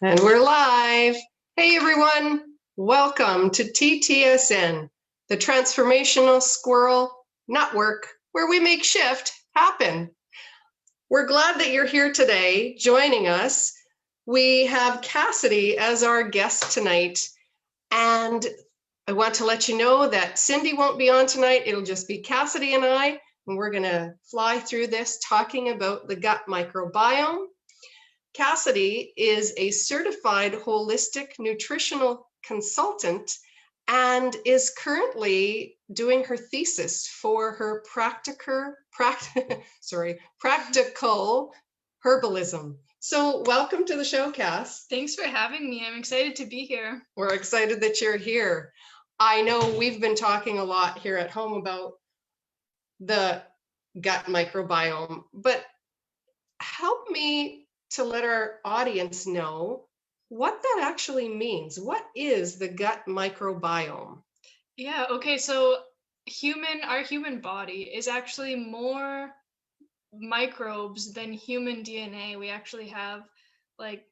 And we're live. Hey everyone, welcome to TTSN, the Transformational Squirrel Network, where we make shift happen. We're glad that you're here today joining us. We have Cassidy as our guest tonight, and I want to let you know that Cindy won't be on tonight. It'll just be Cassidy and I, and we're going to fly through this talking about the gut microbiome. Cassidy is a certified holistic nutritional consultant and is currently doing her thesis for her practical herbalism. So welcome to the show, Cass. Thanks for having me. I'm excited to be here. We're excited that you're here. I know we've been talking a lot here at home about the gut microbiome, but help me to let our audience know what that actually means. What is the gut microbiome? Yeah, okay, so our human body is actually more microbes than human DNA. We actually have like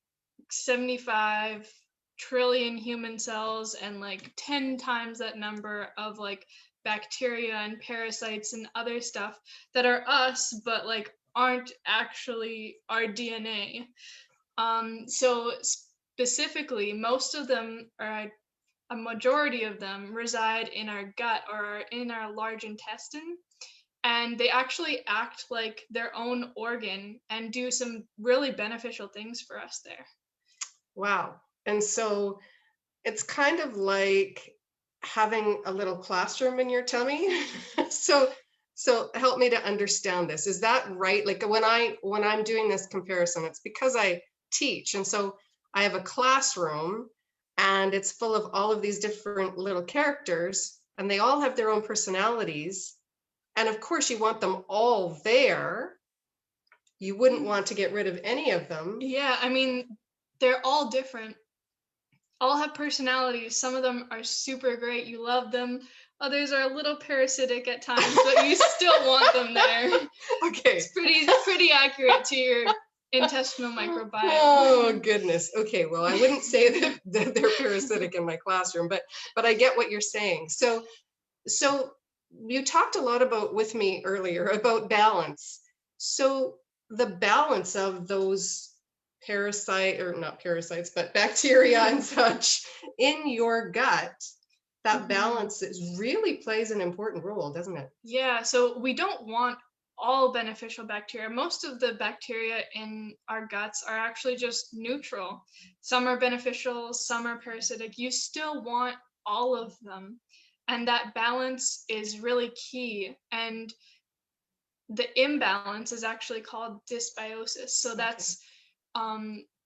75 trillion human cells and like 10 times that number of like bacteria and parasites and other stuff that are us, but like aren't actually our DNA. So specifically, most of them, or a majority of them, reside in our gut or in our large intestine, and they actually act like their own organ and do some really beneficial things for us there. Wow. And so it's kind of like having a little classroom in your tummy. So help me to understand this. Is that right? Like when I'm doing this comparison, it's because I teach. And so I have a classroom and it's full of all of these different little characters and they all have their own personalities. And of course you want them all there. You wouldn't want to get rid of any of them. Yeah, I mean, they're all different. All have personalities. Some of them are super great. You love them. Others are a little parasitic at times, but you still want them there. Okay. It's pretty accurate to your intestinal microbiome. Oh goodness. Okay, well, I wouldn't say that they're parasitic in my classroom, but I get what you're saying. So you talked a lot with me earlier about balance. So the balance of those not parasites, but bacteria and such in your gut, that balance really plays an important role, doesn't it? Yeah, so we don't want all beneficial bacteria. Most of the bacteria in our guts are actually just neutral. Some are beneficial, some are parasitic. You still want all of them. And that balance is really key. And the imbalance is actually called dysbiosis. So that's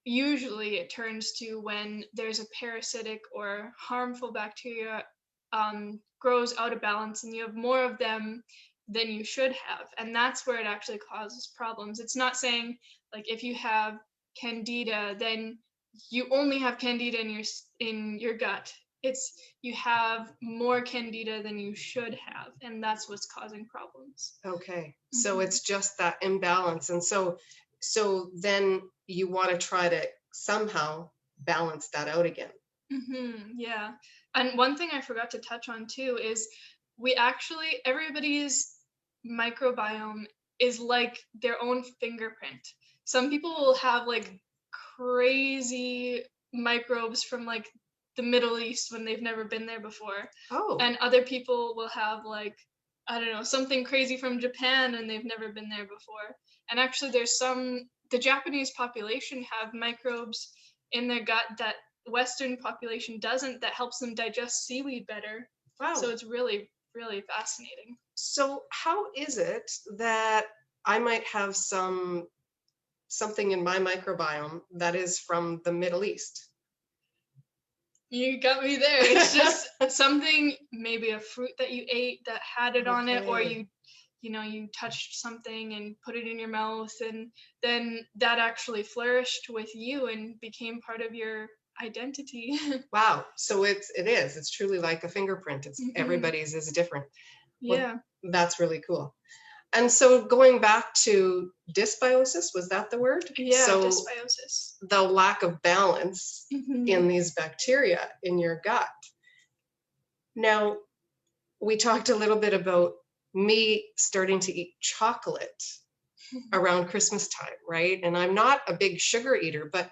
usually it turns to when there's a parasitic or harmful bacteria grows out of balance and you have more of them than you should have, and that's where it actually causes problems. It's not saying like if you have candida then you only have candida in your gut. It's you have more candida than you should have, and that's what's causing problems. Okay, so it's just that imbalance, and so then you want to try to somehow balance that out again. Yeah, and one thing I forgot to touch on too is everybody's microbiome is like their own fingerprint. Some people will have like crazy microbes from like the Middle East when they've never been there before. Oh. And other people will have like, I don't know, something crazy from Japan and they've never been there before. And actually the Japanese population have microbes in their gut that Western population doesn't, that helps them digest seaweed better. Wow. So it's really, really fascinating. So how is it that I might have something in my microbiome that is from the Middle East? You got me there. It's just something, maybe a fruit that you ate that had it on it, or you touched something and put it in your mouth, and then that actually flourished with you and became part of your identity. Wow. So it's truly like a fingerprint. It's everybody's is different. Yeah. Well, that's really cool. And so going back to dysbiosis, was that the word? Yeah, so, dysbiosis. the lack of balance in these bacteria in your gut. Now, we talked a little bit about me starting to eat chocolate around Christmas time, right? And I'm not a big sugar eater, but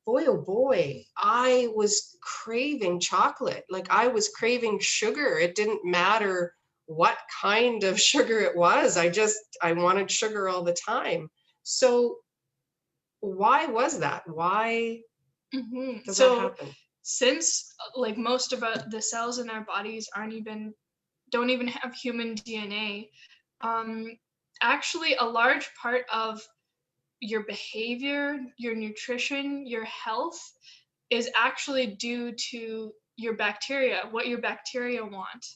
boy, oh boy, I was craving chocolate. Like I was craving sugar. It didn't matter what kind of sugar it was. I wanted sugar all the time. So why was that? Why does that happen? Since like most of the cells in our bodies don't even have human DNA, actually a large part of your behavior, your nutrition, your health is actually due to your bacteria, what your bacteria want.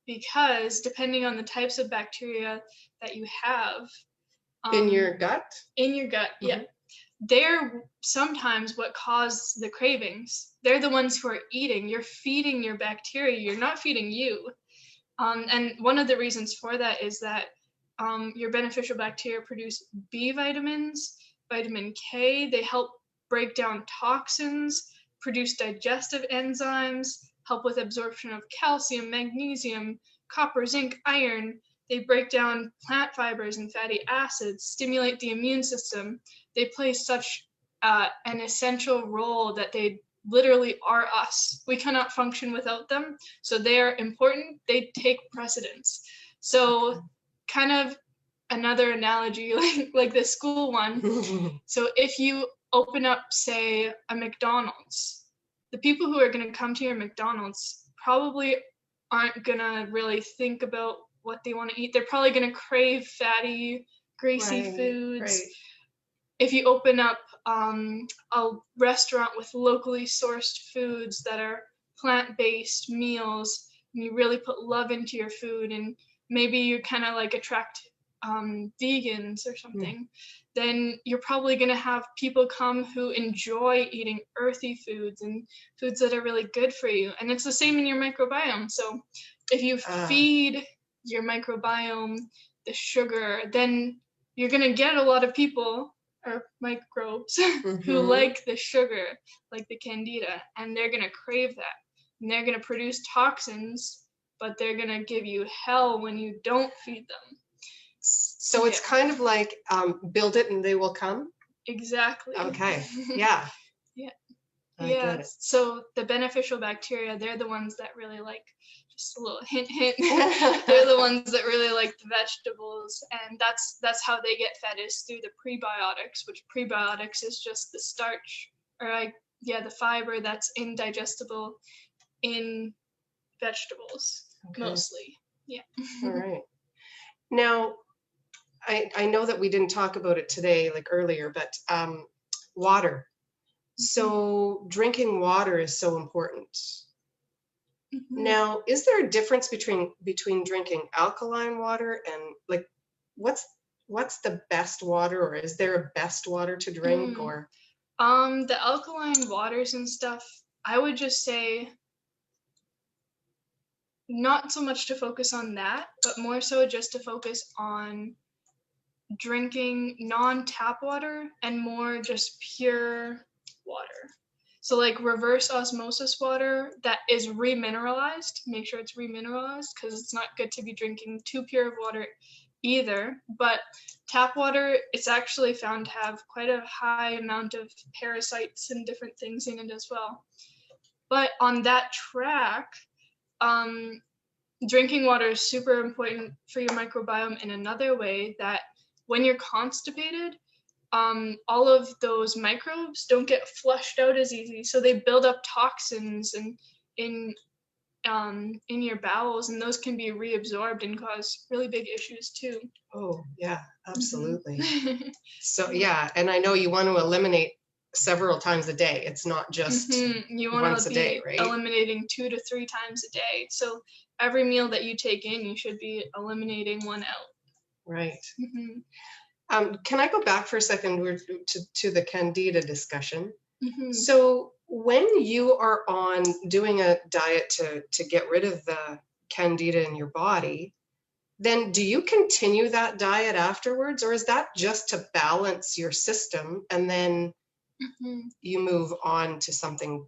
Because depending on the types of bacteria that you have in your gut, yeah, they're sometimes what cause the cravings. They're the ones who are eating. You're feeding your bacteria. You're not feeding you. And one of the reasons for that is that your beneficial bacteria produce B vitamins, vitamin K. They help break down toxins, produce digestive enzymes, help with absorption of calcium, magnesium, copper, zinc, iron. They break down plant fibers and fatty acids, stimulate the immune system. They play such an essential role that they literally are us. We cannot function without them. So they are important. They take precedence. So kind of another analogy, like the school one. So if you open up, say, a McDonald's, the people who are going to come to your McDonald's probably aren't going to really think about what they want to eat. They're probably going to crave fatty, greasy foods. Right. If you open up a restaurant with locally sourced foods that are plant-based meals, and you really put love into your food, and maybe you kind of like attract vegans or something, then you're probably going to have people come who enjoy eating earthy foods and foods that are really good for you. And it's the same in your microbiome. So if you feed your microbiome the sugar, then you're going to get a lot of people or microbes who like the sugar, like the candida, and they're going to crave that. And they're going to produce toxins, but they're going to give you hell when you don't feed them. So it's kind of like build it and they will come? Exactly. Okay. Yeah. Yeah. I get it. So the beneficial bacteria, they're the ones that really like, just a little hint, they're the ones that really like the vegetables. And that's how they get fed, is through the prebiotics, which prebiotics is just the starch, or the fiber that's indigestible in vegetables, mostly. Yeah. All right. Now, I know that we didn't talk about it today, like earlier, but water. So drinking water is so important. Now, is there a difference between drinking alkaline water and like what's the best water, or is there a best water to drink? Or the alkaline waters and stuff, I would just say not so much to focus on that, but more so just to focus on drinking non-tap water and more just pure water. So like reverse osmosis water that is remineralized, make sure it's remineralized, because it's not good to be drinking too pure of water either. But tap water, it's actually found to have quite a high amount of parasites and different things in it as well. But on that track, drinking water is super important for your microbiome in another way, that when you're constipated, all of those microbes don't get flushed out as easy, so they build up toxins in your bowels, and those can be reabsorbed and cause really big issues too. Oh yeah, absolutely. So yeah, and I know you want to eliminate several times a day. It's not just you want once to a be day, right? Eliminating 2 to 3 times a day. So every meal that you take in, you should be eliminating one out. Right. Can I go back for a second to the candida discussion? So when you are doing a diet to get rid of the candida in your body, then do you continue that diet afterwards, or is that just to balance your system and then you move on to something,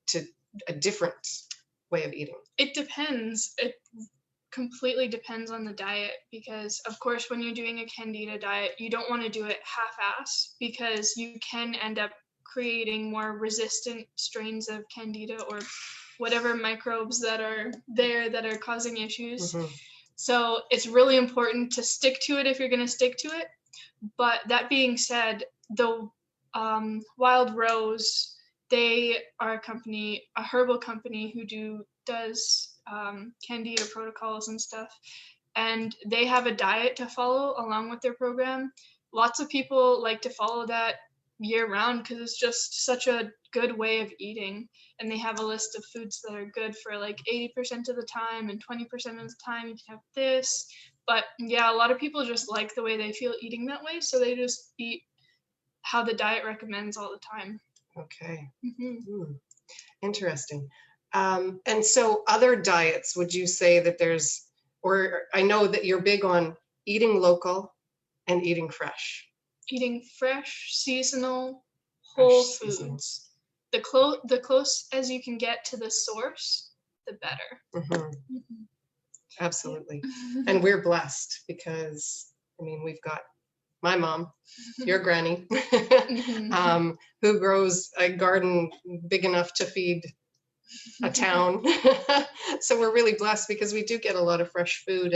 to a different way of eating? It depends. It completely depends on the diet, because of course when you're doing a candida diet, you don't want to do it half-ass, because you can end up creating more resistant strains of candida or whatever microbes that are there that are causing issues. So it's really important to stick to it if you're going to stick to it. But that being said, the Wild Rose, they are a herbal company who does candida protocols and stuff, and they have a diet to follow along with their program. Lots of people like to follow that year round because it's just such a good way of eating, and they have a list of foods that are good for like 80% of the time, and 20% of the time you can have this. But yeah, a lot of people just like the way they feel eating that way, so they just eat how the diet recommends all the time. Okay. Interesting. And so other diets, would you say that there's, or I know that you're big on eating local and eating fresh. Eating fresh, seasonal, whole foods. Seasonal. The close as you can get to the source, the better. Absolutely. And we're blessed because, I mean, we've got my mom, your granny, who grows a garden big enough to feed a town. So we're really blessed because we do get a lot of fresh food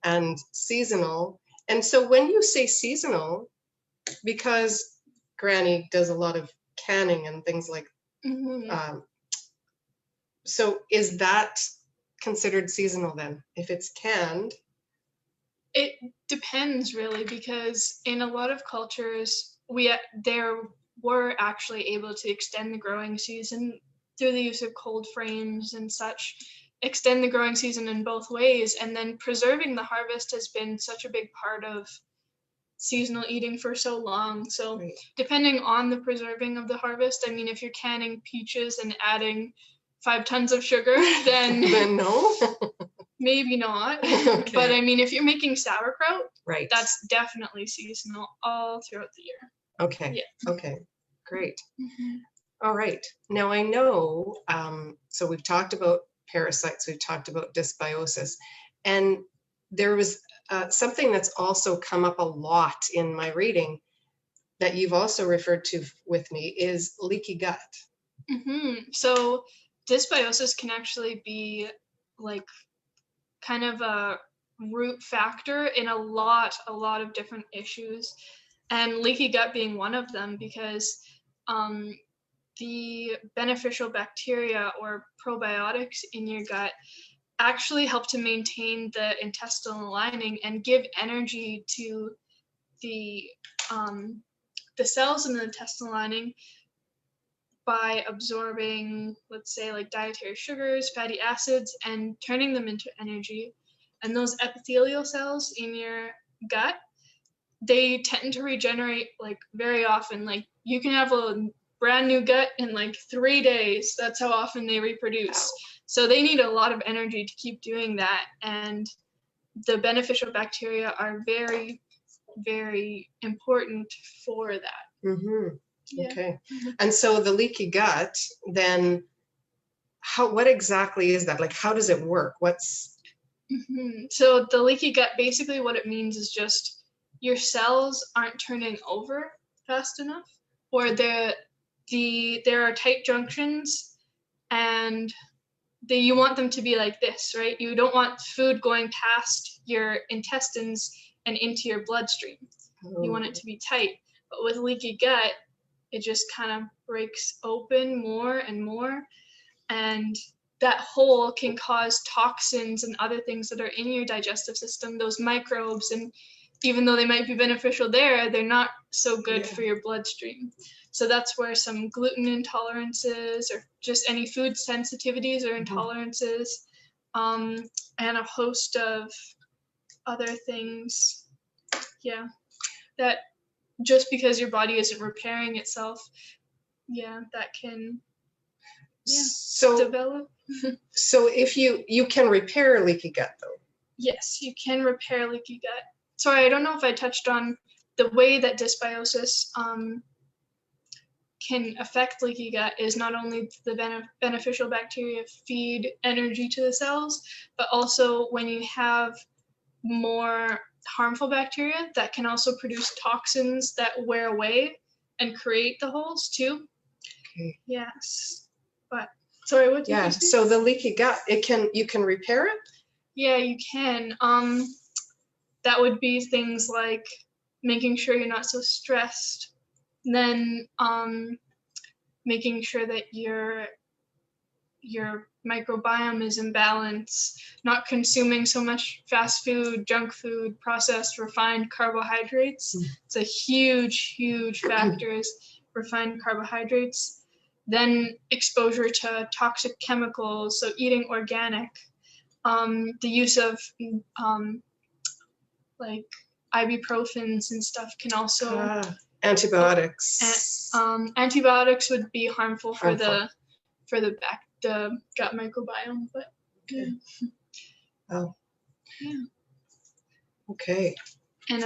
and seasonal. And so when you say seasonal, because Granny does a lot of canning and things like so is that considered seasonal then if it's canned? It depends really, because in a lot of cultures there were actually able to extend the growing season through the use of cold frames and such, extend the growing season in both ways, and then preserving the harvest has been such a big part of seasonal eating for so long. So depending on the preserving of the harvest, I mean, if you're canning peaches and adding 5 tons of sugar, then then no. Maybe not. Okay. But I mean, if you're making sauerkraut, right, that's definitely seasonal all throughout the year. Okay. Yeah. Okay. Great. All right. Now I know, so we've talked about parasites, we've talked about dysbiosis, and there was something that's also come up a lot in my reading that you've also referred to with me is leaky gut. So dysbiosis can actually be like kind of a root factor in a lot of different issues, and leaky gut being one of them, because the beneficial bacteria or probiotics in your gut actually help to maintain the intestinal lining and give energy to the cells in the intestinal lining by absorbing, let's say, like dietary sugars, fatty acids, and turning them into energy. And those epithelial cells in your gut, they tend to regenerate like very often. Like you can have a brand new gut in like 3 days. That's how often they reproduce. So they need a lot of energy to keep doing that. And the beneficial bacteria are very, very important for that. Yeah. Okay. And so the leaky gut, then what exactly is that? Like, how does it work? So the leaky gut, basically what it means is just your cells aren't turning over fast enough, or there are tight junctions, and you want them to be like this, right? You don't want food going past your intestines and into your bloodstream. You want it to be tight. But with leaky gut, it just kind of breaks open more and more, and that hole can cause toxins and other things that are in your digestive system, those microbes, and even though they might be beneficial there, they're not so good for your bloodstream. So that's where some gluten intolerances or just any food sensitivities or intolerances, and a host of other things, that just because your body isn't repairing itself, that can develop. So if you can repair leaky gut though. Yes, you can repair leaky gut. Sorry, I don't know if I touched on the way that dysbiosis can affect leaky gut is not only the beneficial bacteria feed energy to the cells, but also when you have more harmful bacteria that can also produce toxins that wear away and create the holes too. Okay. Yes. But sorry, what did you say? So the leaky gut, you can repair it? Yeah, you can. That would be things like making sure you're not so stressed. Then making sure that your microbiome is in balance, not consuming so much fast food, junk food, processed, refined carbohydrates. It's a huge factor is refined carbohydrates. Then exposure to toxic chemicals, so eating organic, the use of like ibuprofens and stuff can also antibiotics. Antibiotics would be harmful for the gut microbiome, but okay. Oh. Yeah. Okay. And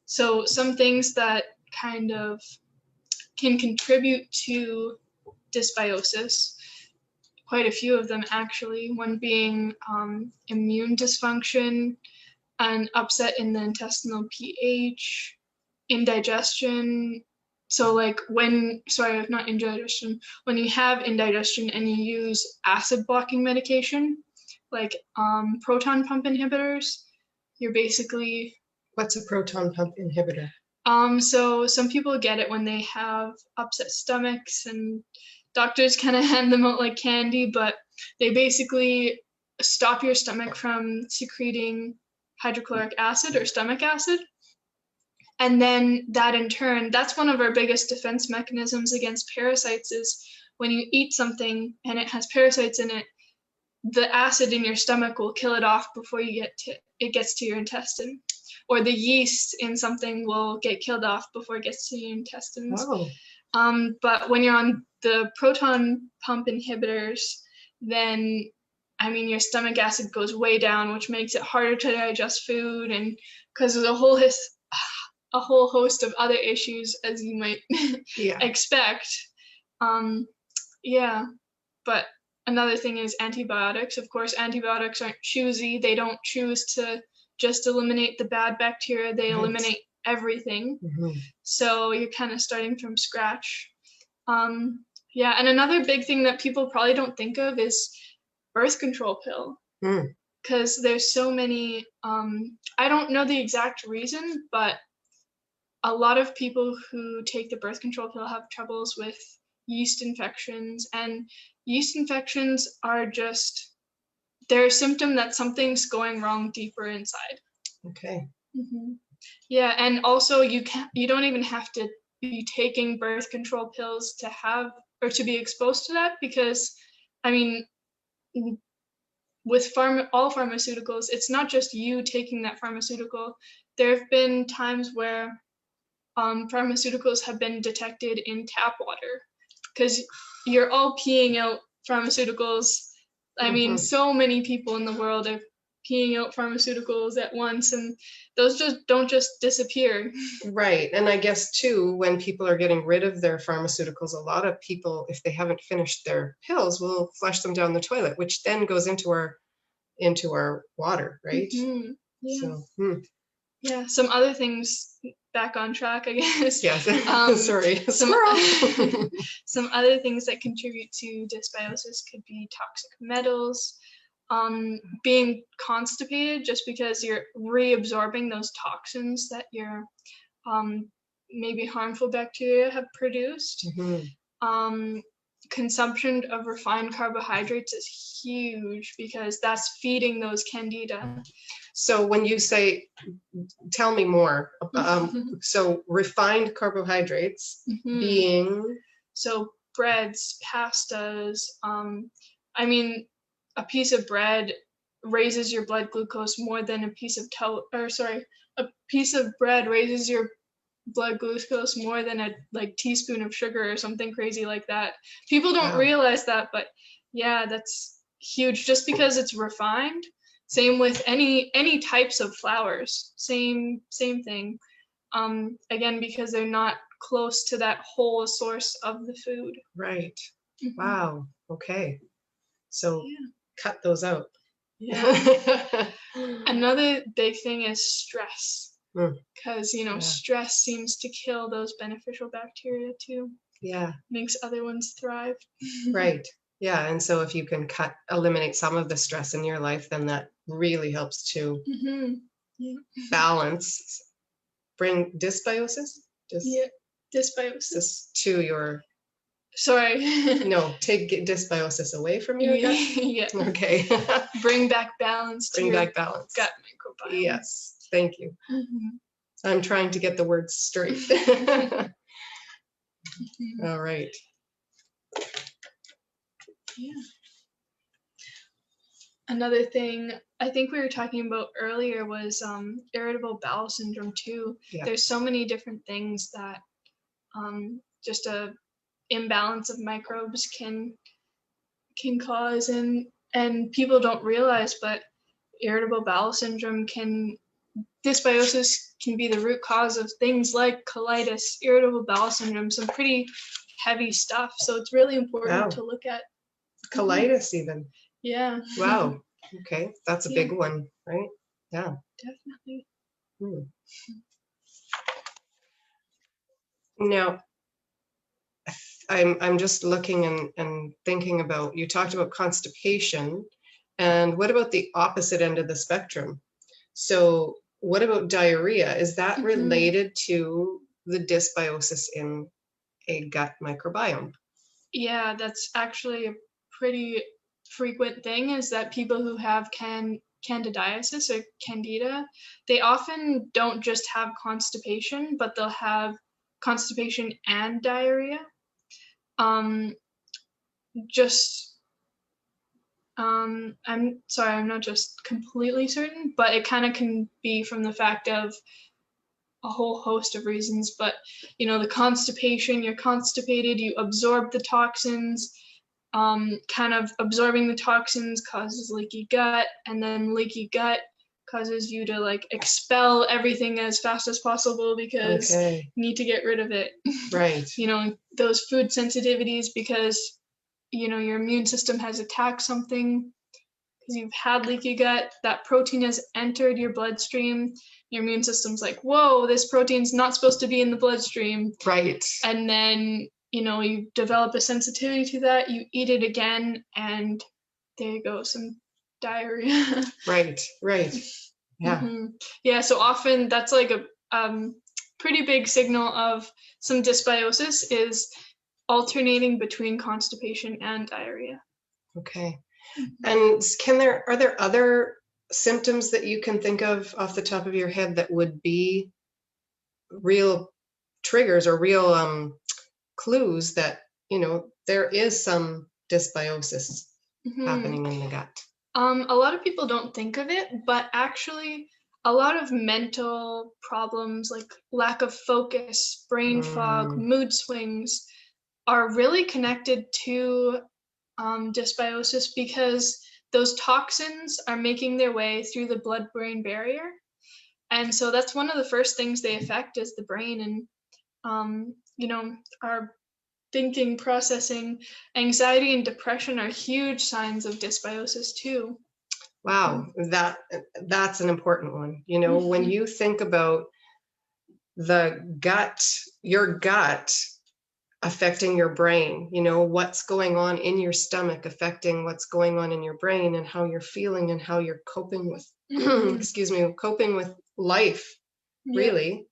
so some things that kind of can contribute to dysbiosis, quite a few of them actually, one being immune dysfunction, an upset in the intestinal pH, indigestion. So like when you have indigestion and you use acid blocking medication, like proton pump inhibitors, you're basically... What's a proton pump inhibitor? So some people get it when they have upset stomachs and doctors kind of hand them out like candy, but they basically stop your stomach from secreting hydrochloric acid or stomach acid. And then that in turn, that's one of our biggest defense mechanisms against parasites is when you eat something and it has parasites in it, the acid in your stomach will kill it off before it gets to your intestine. Or the yeast in something will get killed off before it gets to your intestines. Oh. But when you're on the proton pump inhibitors, then your stomach acid goes way down, which makes it harder to digest food, and because there's a whole host of other issues, as you might expect. But another thing is antibiotics. Of course, antibiotics aren't choosy. They don't choose to just eliminate the bad bacteria. They eliminate everything. Mm-hmm. So you're kind of starting from scratch. And another big thing that people probably don't think of is birth control pill. Because there's so many, I don't know the exact reason, but a lot of people who take the birth control pill have troubles with yeast infections, and yeast infections are they're a symptom that something's going wrong deeper inside. Okay. Mm-hmm. Yeah, and also you don't even have to be taking birth control pills to have or to be exposed to that, because with all pharmaceuticals, it's not just you taking that pharmaceutical. There have been times where pharmaceuticals have been detected in tap water, because you're all peeing out pharmaceuticals. So many people in the world are peeing out pharmaceuticals at once, and those don't just disappear. Right. And I guess too, when people are getting rid of their pharmaceuticals, a lot of people, if they haven't finished their pills, will flush them down the toilet, which then goes into our water, right? Mm-hmm. Yeah. So, Yeah, some other things, back on track, I guess. Yes. Sorry. Squirrel. Some other things that contribute to dysbiosis could be toxic metals, being constipated just because you're reabsorbing those toxins that your maybe harmful bacteria have produced. Mm-hmm. Consumption of refined carbohydrates is huge because that's feeding those candida. So when you say, tell me more, so refined carbohydrates being? So breads, pastas, a piece of bread raises your blood glucose more than a piece of a piece of bread raises your blood glucose more than a teaspoon of sugar or something crazy like that. People don't realize that, but yeah, that's huge. Just because it's refined Same with any types of flours. Same thing. Again, because they're not close to that whole source of the food. Right. Mm-hmm. Wow. Okay. So Yeah. cut those out. Yeah. Another big thing is stress. Because, stress seems to kill those beneficial bacteria too. Yeah. Makes other ones thrive. Right. Yeah. And so if you can eliminate some of the stress in your life, then that really helps to balance, bring dysbiosis? Dysbiosis. To your... Sorry. No, take dysbiosis away from your gut? Yeah. Okay. Bring back balance to your gut microbiome. Yes. Thank you. I'm trying to get the words straight. All right. Yeah. Another thing I think we were talking about earlier was irritable bowel syndrome too. Yeah. There's so many different things that just a imbalance of microbes can cause, and people don't realize, but irritable bowel syndrome dysbiosis can be the root cause of things like colitis, irritable bowel syndrome, some pretty heavy stuff. So it's really important to look at. Colitis even. Yeah. Wow. Okay. That's a big one, right? Yeah. Definitely. Now, I'm just looking and thinking about, you talked about constipation, and what about the opposite end of the spectrum? So what about diarrhea? Is that related to the dysbiosis in a gut microbiome? Yeah, that's actually a pretty frequent thing, is that people who have candidiasis or candida, they often don't just have constipation, but they'll have constipation and diarrhea. I'm sorry, I'm not just completely certain, but it kind of can be from the fact of a whole host of reasons. But the constipation, you're constipated, you absorb the toxins, kind of absorbing the toxins causes leaky gut, and then leaky gut causes you to expel everything as fast as possible because you need to get rid of it. Right. Those food sensitivities, because your immune system has attacked something, because you've had leaky gut, that protein has entered your bloodstream. Your immune system's like, whoa, this protein's not supposed to be in the bloodstream. Right. And then you develop a sensitivity to that, you eat it again, and there you go, some diarrhea. Right. Yeah. Yeah, so often that's like a pretty big signal of some dysbiosis, is alternating between constipation and diarrhea. Okay. And are there other symptoms that you can think of off the top of your head that would be real triggers or real clues that there is some dysbiosis happening in the gut? A lot of people don't think of it, but actually a lot of mental problems like lack of focus, brain fog, mood swings are really connected to dysbiosis, because those toxins are making their way through the blood-brain barrier. And so that's one of the first things they affect is the brain. And, our thinking, processing, anxiety, and depression are huge signs of dysbiosis too. Wow, that's an important one. When you think about the gut, your gut affecting your brain, what's going on in your stomach affecting what's going on in your brain, and how you're feeling and how you're coping with coping with life, really.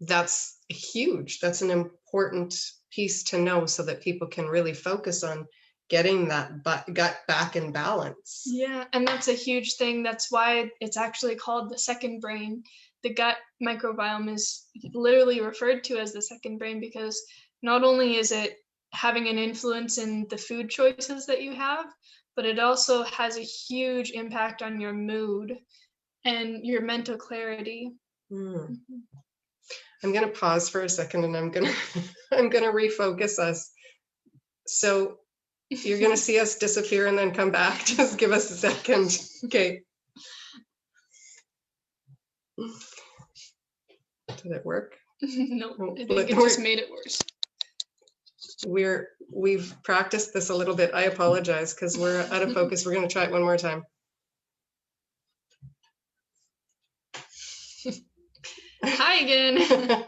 That's huge. That's an important piece to know, so that people can really focus on getting that gut back in balance. Yeah, and that's a huge thing. That's why it's actually called the second brain. The gut microbiome is literally referred to as the second brain, because not only is it having an influence in the food choices that you have, but it also has a huge impact on your mood and your mental clarity. I'm going to pause for a second, and I'm going to refocus us. So You're going to see us disappear and then come back. Just give us a second. Okay. Did it work? No, Oh, I think it just made it worse. We've practiced this a little bit. I apologize because we're out of focus. We're going to try it one more time. Hi again.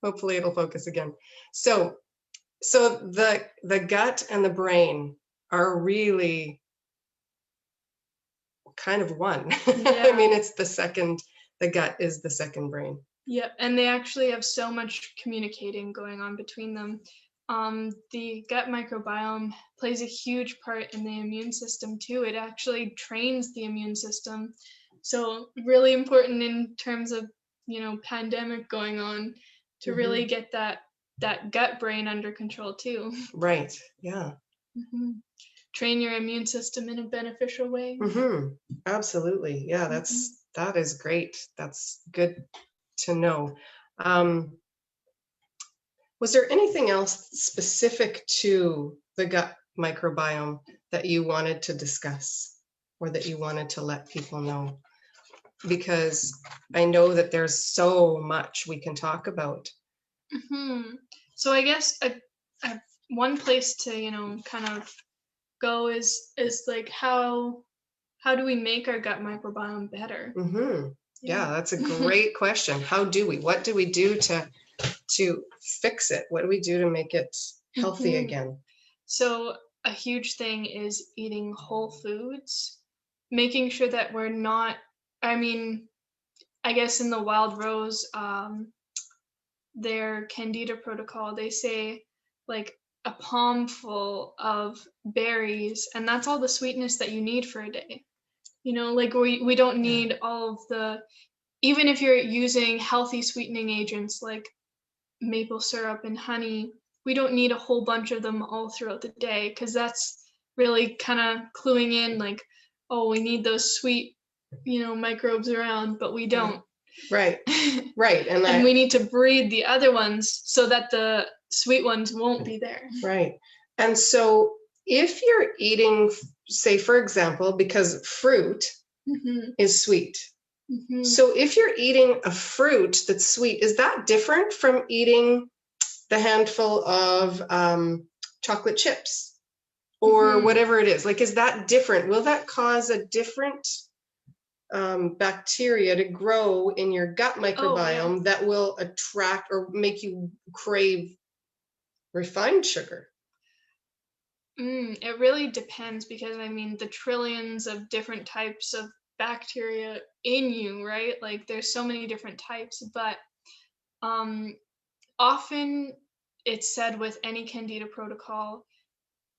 Hopefully it'll focus again. So the gut and the brain are really kind of one. Yeah. I mean, the gut is the second brain. Yep, and they actually have so much communicating going on between them. The gut microbiome plays a huge part in the immune system too. It actually trains the immune system. So really important in terms of, pandemic going on to really get that gut brain under control too. Right, yeah. Train your immune system in a beneficial way. Absolutely, yeah, that is great. That's good to know. Was there anything else specific to the gut microbiome that you wanted to discuss or that you wanted to let people know? Because I know that there's so much we can talk about. So I guess one place to, kind of go is like how do we make our gut microbiome better? Yeah, that's a great question. What do we do to fix it? What do we do to make it healthy again? So a huge thing is eating whole foods, making sure that we're not, I guess in the Wild Rose, their Candida protocol, they say like a palmful of berries, and that's all the sweetness that you need for a day. Like we don't need all of the, even if you're using healthy sweetening agents like maple syrup and honey, we don't need a whole bunch of them all throughout the day, because that's really kind of cluing in like, oh, we need those sweet, microbes around, but we don't. Right. And we need to breed the other ones so that the sweet ones won't be there. Right. And so if you're eating, say, for example, because fruit is sweet. So if you're eating a fruit that's sweet, is that different from eating the handful of chocolate chips or whatever it is? Like, is that different? Will that cause a different bacteria to grow in your gut microbiome that will attract or make you crave refined sugar? It really depends, because the trillions of different types of bacteria in you, right? Like there's so many different types, but often it's said with any Candida protocol,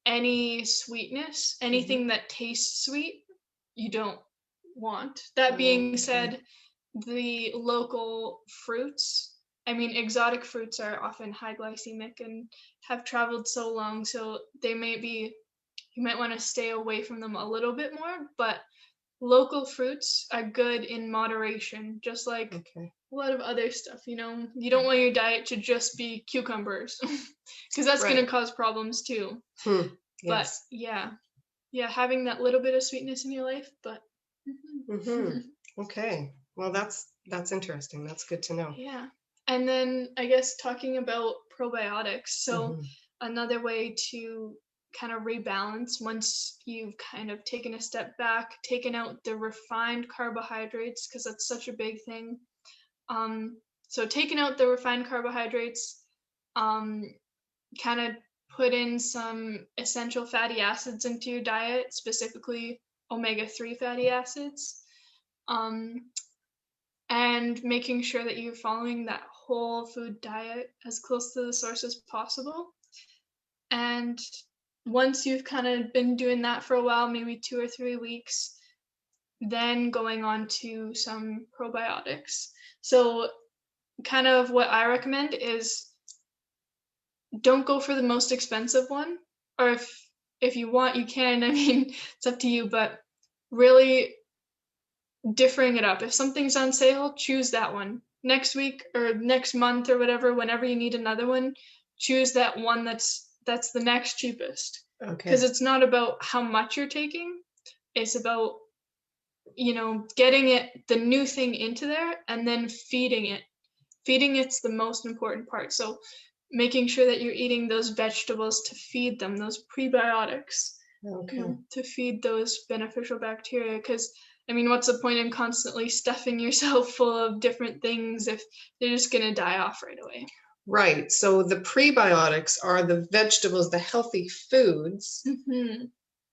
any sweetness, anything that tastes sweet, you don't want. That being said, the local fruits, exotic fruits are often high glycemic and have traveled so long, so you might want to stay away from them a little bit more, but local fruits are good in moderation, just like a lot of other stuff. You don't want your diet to just be cucumbers, because that's going to cause problems too. But having that little bit of sweetness in your life, but Okay, well, that's interesting. That's good to know. Yeah. And then I guess talking about probiotics, so another way to kind of rebalance once you've kind of taken a step back, taken out the refined carbohydrates, because that's such a big thing. So taking out the refined carbohydrates, kind of put in some essential fatty acids into your diet, specifically omega-3 fatty acids, and making sure that you're following that whole food diet as close to the source as possible. And once you've kind of been doing that for a while, maybe 2 or 3 weeks, then going on to some probiotics. So kind of what I recommend is don't go for the most expensive one, or if you want, you can. It's up to you, but really differing it up. If something's on sale, choose that one. Next week or next month or whatever, whenever you need another one, choose that one that's the next cheapest. Okay. Because it's not about how much you're taking. It's about, getting the new thing into there and then feeding it. Feeding it's the most important part. So making sure that you're eating those vegetables to feed them, those prebiotics, Okay. to feed those beneficial bacteria. Because, what's the point in constantly stuffing yourself full of different things if they're just going to die off right away? Right. So the prebiotics are the vegetables, the healthy foods,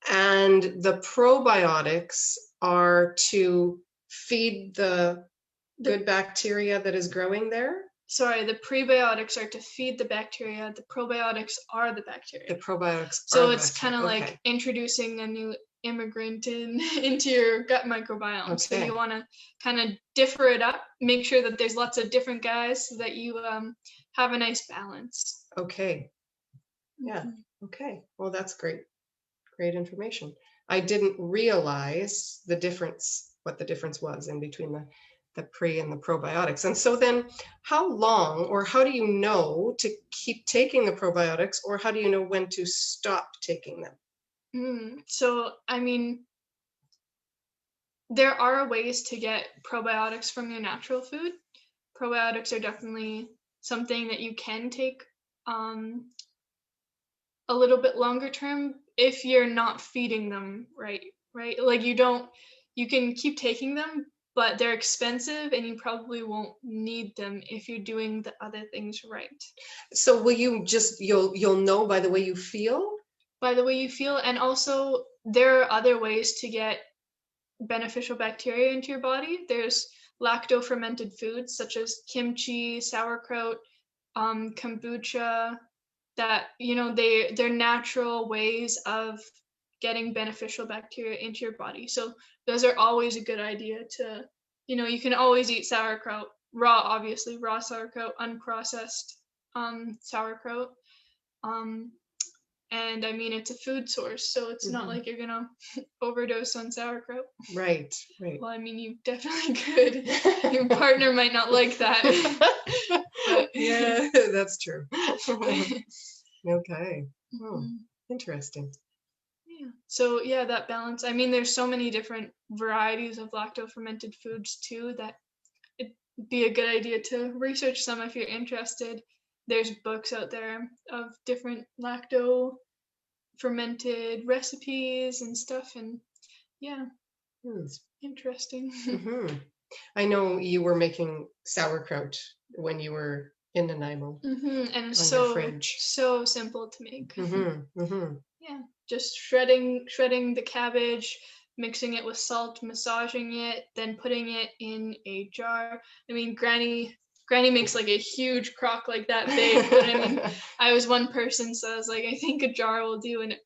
and the probiotics are to feed the good bacteria that is growing there. Sorry, the prebiotics are to feed the bacteria. The probiotics are the bacteria. The probiotics So are it's kind of like introducing a new immigrant into your gut microbiome. Okay. So you want to kind of differ it up, make sure that there's lots of different guys so that you have a nice balance. Okay. Yeah. Okay. Well, that's great. Great information. I didn't realize what the difference was in between the pre and the probiotics. And so then how long, or how do you know to keep taking the probiotics, or how do you know when to stop taking them? So, there are ways to get probiotics from your natural food. Probiotics are definitely something that you can take a little bit longer term if you're not feeding them right. Like you can keep taking them, but they're expensive and you probably won't need them if you're doing the other things right. So will you you'll know by the way you feel? By the way you feel, and also there are other ways to get beneficial bacteria into your body. There's lacto-fermented foods such as kimchi, sauerkraut, kombucha, that they're natural ways of getting beneficial bacteria into your body. So those are always a good idea to, you can always eat sauerkraut raw, obviously raw sauerkraut, unprocessed sauerkraut. And it's a food source, so it's not like you're gonna overdose on sauerkraut. Right. Well, you definitely could. Your partner might not like that. Yeah, that's true. Okay. Oh, interesting. Yeah. So yeah, that balance. There's so many different varieties of lacto-fermented foods too that it'd be a good idea to research some if you're interested. There's books out there of different lacto-fermented recipes and stuff, and yeah, it's interesting. I know you were making sauerkraut when you were in Nanaimo. And so simple to make. Yeah, just shredding the cabbage, mixing it with salt, massaging it, then putting it in a jar. Granny makes like a huge crock like that big, but I was one person, so I was like, I think a jar will do, and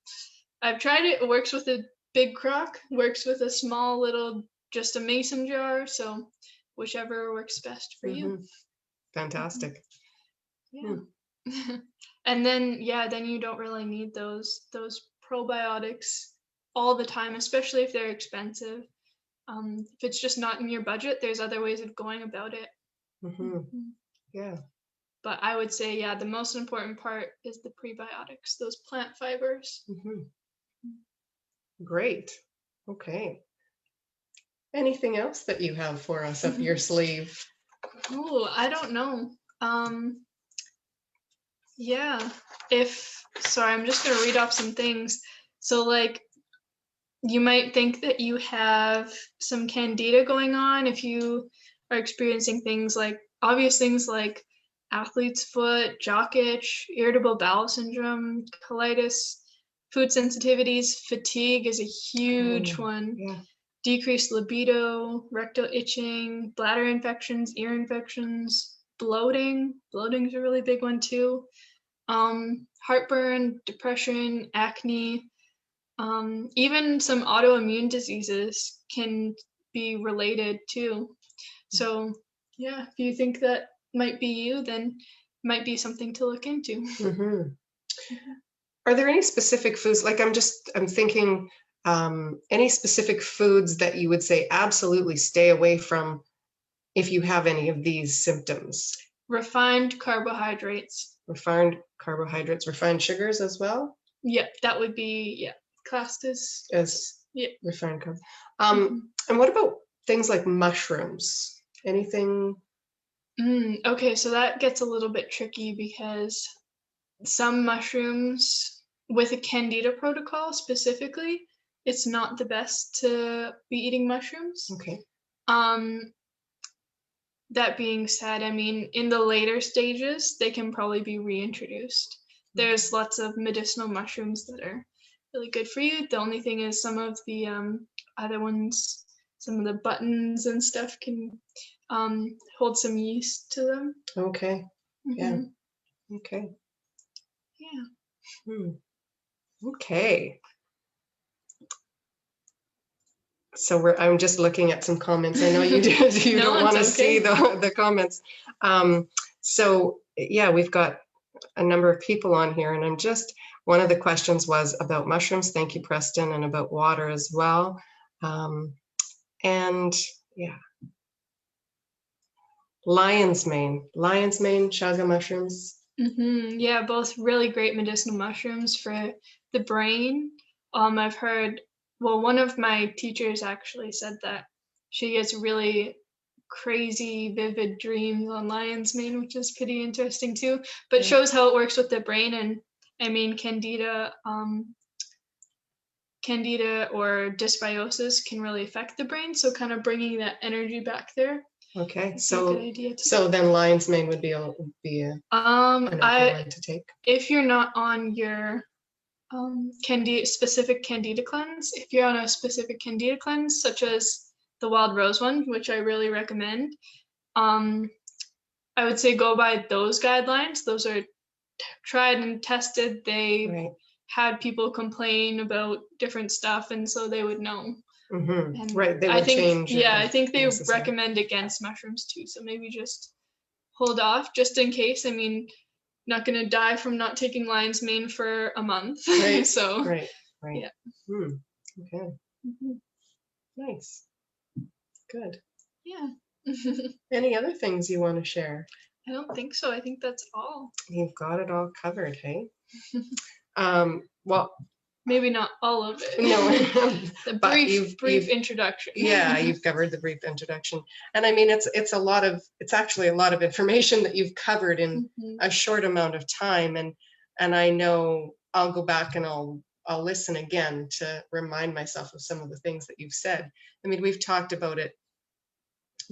I've tried it. It works with a big crock, works with a small little, just a mason jar, so whichever works best for you. Fantastic. Yeah. And then you don't really need those probiotics all the time, especially if they're expensive. If it's just not in your budget, there's other ways of going about it. Yeah. But I would say, the most important part is the prebiotics, those plant fibers. Great. Okay. Anything else that you have for us up your sleeve? Oh, I don't know. Sorry, I'm just going to read off some things. So like, you might think that you have some candida going on if you are experiencing obvious things like athlete's foot, jock itch, irritable bowel syndrome, colitis, food sensitivities, fatigue is a huge one. Yeah. Decreased libido, rectal itching, bladder infections, ear infections, bloating. Bloating is a really big one too. Heartburn, depression, acne. Even some autoimmune diseases can be related too. So yeah, if you think that might be you, then it might be something to look into. Are there any specific foods, like I'm thinking, any specific foods that you would say absolutely stay away from if you have any of these symptoms? Refined carbohydrates. Refined carbohydrates, refined sugars as well? Yeah, that would be classed as refined carbs. And what about things like mushrooms? Anything? Okay, so that gets a little bit tricky because some mushrooms with a candida protocol specifically, it's not the best to be eating mushrooms. Okay. That being said, I mean, in the later stages, they can probably be reintroduced. There's lots of medicinal mushrooms that are really good for you. The only thing is some of the other ones, some of the buttons and stuff can hold some yeast to them. Okay. Yeah. Okay. Yeah. Okay. So I'm just looking at some comments. I know you don't want to see the comments. So yeah, we've got a number of people on here, and one of the questions was about mushrooms. Thank you, Preston, and about water as well. And yeah, lion's mane, chaga mushrooms. Yeah, both really great medicinal mushrooms for the brain. I've heard, well, one of my teachers actually said that she gets really crazy, vivid dreams on lion's mane, which is pretty interesting too, but shows how it works with the brain. And I mean, candida or dysbiosis can really affect the brain, so kind of bringing that energy back there. Okay, so then lion's mane would be an okay one to take. If you're not on your specific candida cleanse, if you're on a specific candida cleanse, such as the wild rose one, which I really recommend, I would say go by those guidelines. Those are tried and tested. They had people complain about different stuff, and so they would know. And they would change. I think they recommend against mushrooms too. So maybe just hold off just in case. I mean, not going to die from not taking lion's mane for a month. Right. So right. Yeah. Okay. Nice. Good. Yeah. Any other things you want to share? I don't think so. I think that's all. You've got it all covered, hey? Well, maybe not all of it. No, the brief introduction. Yeah, you've covered the brief introduction, and I mean it's actually a lot of information that you've covered in a short amount of time, and I know I'll go back and I'll listen again to remind myself of some of the things that you've said. I mean, we've talked about it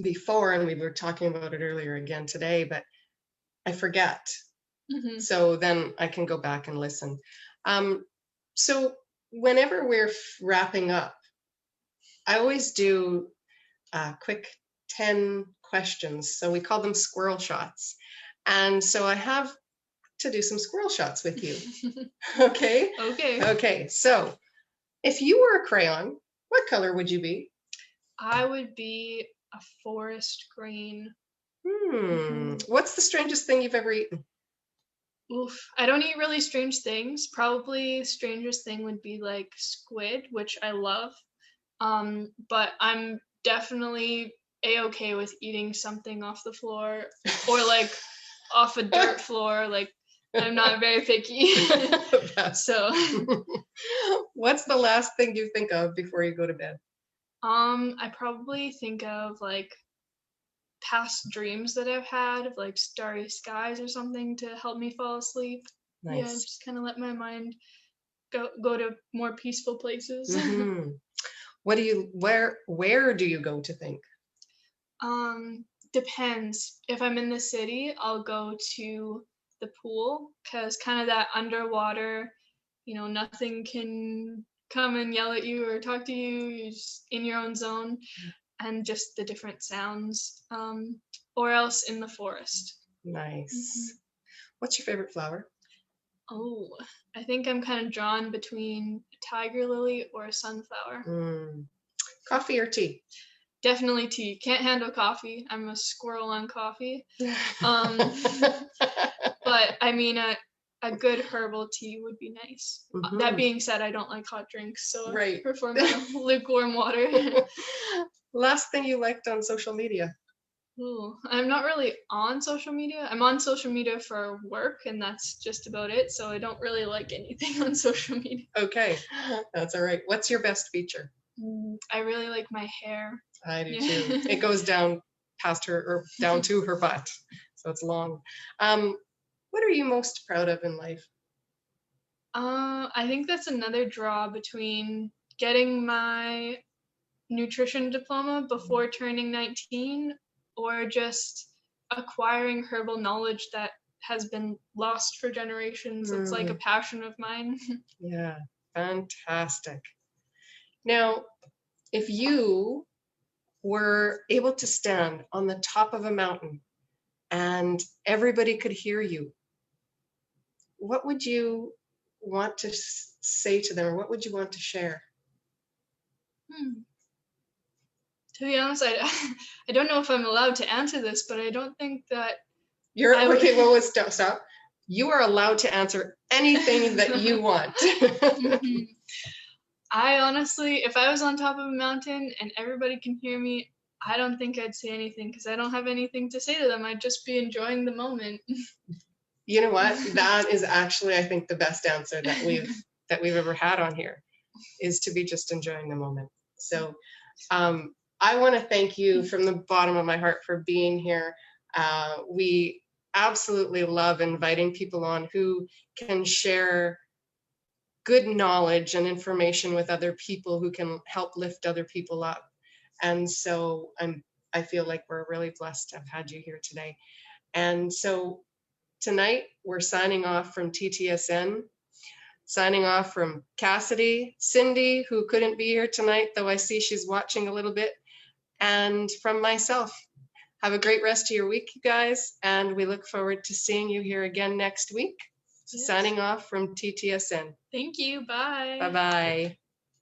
before, and we were talking about it earlier again today, but I forget. So then I can go back and listen. So whenever we're wrapping up, I always do a quick 10 questions. So we call them squirrel shots. And so I have to do some squirrel shots with you. Okay? Okay. So if you were a crayon, what color would you be? I would be a forest green. What's the strangest thing you've ever eaten? Oof, I don't eat really strange things. Probably strangest thing would be like squid, which I love. But I'm definitely a-okay with eating something off the floor or like off a dirt floor. Like I'm not very picky. So what's the last thing you think of before you go to bed? I probably think of like past dreams that I've had of like starry skies or something to help me fall asleep. Nice. Yeah, just kind of let my mind go to more peaceful places. Where do you go to think? Depends. If I'm in the city, I'll go to the pool because kind of that underwater, nothing can come and yell at you or talk to you. You're just in your own zone. And just the different sounds, or else in the forest. Nice. What's your favorite flower? Oh, I think I'm kind of drawn between a tiger lily or a sunflower. Coffee or tea? Definitely tea. Can't handle coffee. I'm a squirrel on coffee. But I mean, a good herbal tea would be nice. That being said, I don't like hot drinks, so I prefer lukewarm water. Last thing you liked on social media? Ooh, I'm not really on social media. I'm on social media for work, and that's just about it. So I don't really like anything on social media. Okay, that's all right. What's your best feature? I really like my hair. I do Yeah. too. It goes down past her or down to her butt, so it's long. What are you most proud of in life? I think that's another draw between getting my nutrition diploma before turning 19 or just acquiring herbal knowledge that has been lost for generations. It's like a passion of mine. Yeah, fantastic. Now, if you were able to stand on the top of a mountain and everybody could hear you, what would you want to say to them, or what would you want to share? To be honest, I don't know if I'm allowed to answer this, but I don't think that You're I would- okay. Well, stop. You are allowed to answer anything that you want. I honestly, if I was on top of a mountain and everybody can hear me, I don't think I'd say anything because I don't have anything to say to them. I'd just be enjoying the moment. You know what? That is actually, I think, the best answer that we've ever had on here, is to be just enjoying the moment. So I want to thank you from the bottom of my heart for being here. We absolutely love inviting people on who can share good knowledge and information with other people, who can help lift other people up. And so I feel like we're really blessed to have had you here today. And so tonight we're signing off from TTSN, signing off from Cassidy, Cindy, who couldn't be here tonight, though I see she's watching a little bit, and from myself. Have a great rest of your week, you guys, and we look forward to seeing you here again next week. Yes. Signing off from TTSN. Thank you. Bye. Bye-bye.